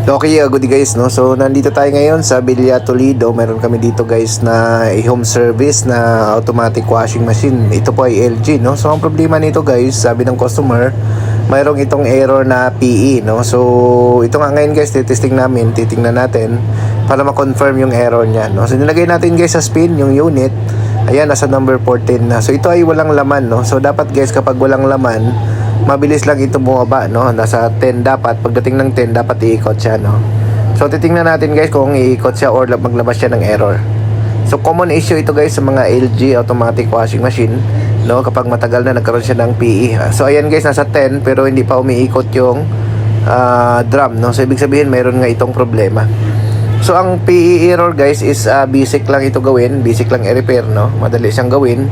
Okay, good guys, no? So, nandito tayo ngayon sa Villa Toledo. Meron kami dito guys na home service na automatic washing machine. Ito po ay LG, no? So, ang problema nito guys, sabi ng customer, mayroong itong error na PE, no? So, ito nga ngayon guys, titisting namin, titingnan natin para ma-confirm yung error niya, no? So, nilagay natin guys sa spin yung unit. Ayan, nasa number 14 na. So, ito ay walang laman, no? So, dapat guys, kapag walang laman, mabilis lang ito bumaba, no? Nasa 10 dapat. Pagdating ng 10, dapat iikot siya, no? So, titingnan natin guys kung iikot siya or maglabas siya ng error. So, common issue ito guys sa mga LG automatic washing machine, no? Kapag matagal na nagkaroon siya ng PE. So, ayan guys, nasa 10 pero hindi pa umiikot yung drum, no? So, ibig sabihin, mayroon nga itong problema. So, ang PE error guys is basic lang ito gawin. Basic lang i-repair, no? Madali siyang gawin.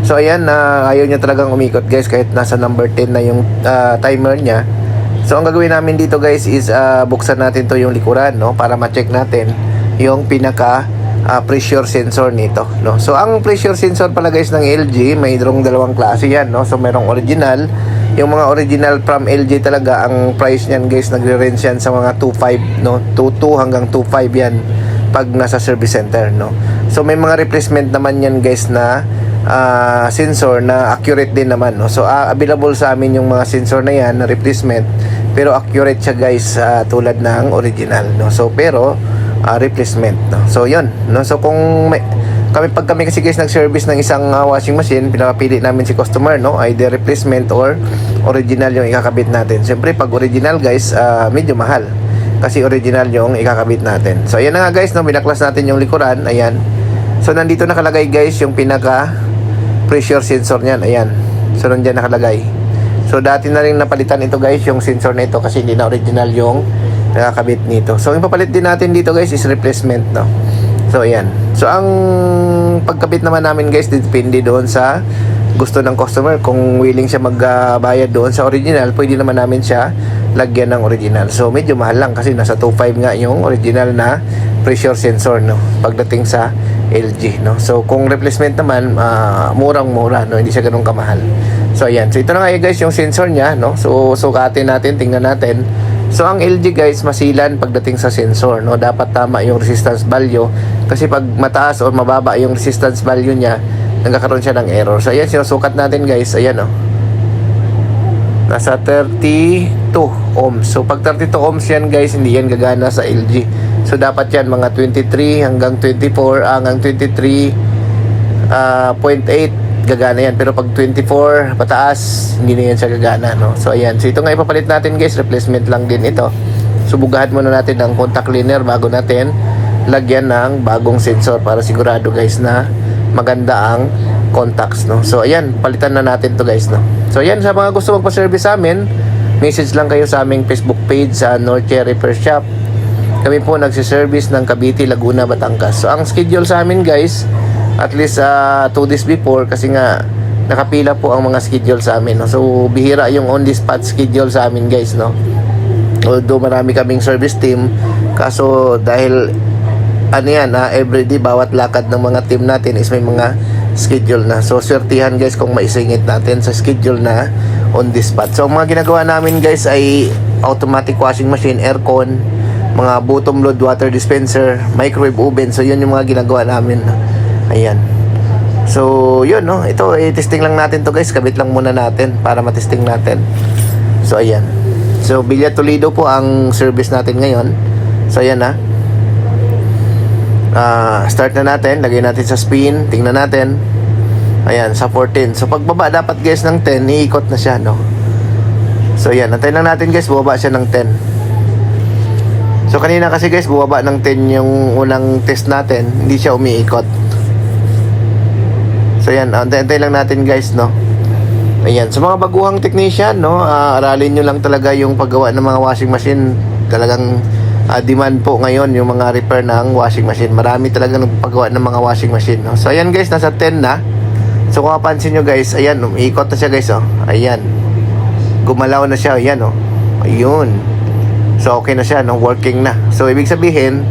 So ayan, ayaw niya talagang umikot guys kahit nasa number 10 na yung timer niya. So ang gagawin namin dito guys is buksan natin to yung likuran, no, para ma-check natin yung pinaka pressure sensor nito, no. So ang pressure sensor pala guys ng LG, mayroong dalawang klase yan, no. So mayroong original, yung mga original from LG talaga, ang price niyan guys nagre-range yan sa mga 2.5, no, 2.2 hanggang 2.5 yan pag nasa service center, no. So may mga replacement naman yan guys na sensor na accurate din naman, no? So available sa amin yung mga sensor na yan na replacement, pero accurate siya guys tulad ng original, no? So pero replacement, no? So yun, no? So kung pag kami kasi guys nag-service ng isang washing machine, pinapili namin si customer, no? Either replacement or original yung ikakabit natin. Siyempre pag original guys, medyo mahal kasi original yung ikakabit natin. So ayan na nga guys, no? Binaklas natin yung likuran, ayan. So nandito nakalagay guys yung pinaka pressure sensor niyan, ayan. So nandiyan nakalagay. So dati na rin napalitan ito guys yung sensor na ito kasi hindi na original yung nakakabit nito. So yung papalit din natin dito guys is replacement, no. So ayan. So ang pagkabit naman namin guys depende doon sa gusto ng customer. Kung willing siya magbayad doon sa original, pwede naman namin siya lagyan ng original. So medyo mahal lang kasi nasa 2.5 nga yung original na pressure sensor, no, pagdating sa LG, no. So kung replacement naman, murang-mura, no, hindi siya ganoon kamahal. So ayan. So ito na nga guys yung sensor niya, no. So sukatin natin, tingnan natin. So ang LG guys masilan pagdating sa sensor, no. Dapat tama yung resistance value kasi pag mataas o mababa yung resistance value niya, nagkakaroon siya ng error. So ayan, sinusukat natin guys, ayan, no. Nasa 32 ohms. So pag 32 ohms yan guys, hindi yan gagana sa LG. So dapat yan mga 23 hanggang 24 hanggang 23.8 gagana yan. Pero pag 24 pataas, hindi na yan siya gagana, no. So ayan. So ito nga ipapalit natin guys, replacement lang din ito. So bugahan muna natin ng contact cleaner bago natin lagyan ng bagong sensor para sigurado guys na maganda ang contacts, no. So ayan, palitan na natin to guys, no. So ayan, sa mga gusto magpa-service sa amin, message lang kayo sa aming Facebook page sa Norte Repair Shop. Kami po nagsiservice ng Cavite, Laguna, Batangas. So ang schedule sa amin guys, at least 2 days before kasi nga nakapila po ang mga schedule sa amin, no? So bihira yung on the spot schedule sa amin guys, no. Although marami kaming service team, kaso dahil ano yan, everyday bawat lakad ng mga team natin is may mga schedule na. So swertihan guys kung maisingit natin sa schedule na on the spot. So ang mga ginagawa namin guys ay automatic washing machine, aircon, mga bottom load water dispenser, microwave oven. So yun yung mga ginagawa namin. Ayan. So yun, no. Ito testing lang natin to guys. Kabit lang muna natin para matesting natin. So ayan. So Villa Toledo po ang service natin ngayon. So ayan, ha. Start na natin. Lagay natin sa spin. Tingnan natin. Ayan, sa 14. So pagbaba dapat guys ng 10, iikot na siya, no. So ayan, antayin lang natin guys, bubaba siya ng 10. So kanina kasi guys, bubaba ng 10 yung unang test natin, hindi siya umiikot. So ayan, antayin lang natin guys, no. Ayan, sa mga baguhang technician, no, aralin nyo lang talaga yung paggawa ng mga washing machine. Talagang demand po ngayon yung mga repair ng washing machine. Marami talaga nagpagawa ng mga washing machine, no? So ayan guys, nasa 10 na. So kung mapansin nyo guys, ayan, umiikot na siya guys, oh. Ayan, gumalaw na siya, ayan, oh. Ayun. So okay na siya, no? Working na. So ibig sabihin,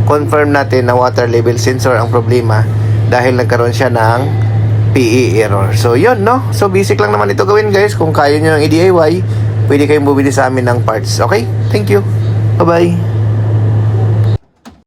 confirm natin na water level sensor ang problema dahil nagkaroon siya ng PE error. So yun, no? So basic lang naman ito gawin guys. Kung kaya nyo ng i-DIY, pwede kayong bumili sa amin ng parts. Okay? Thank you. Bye-bye.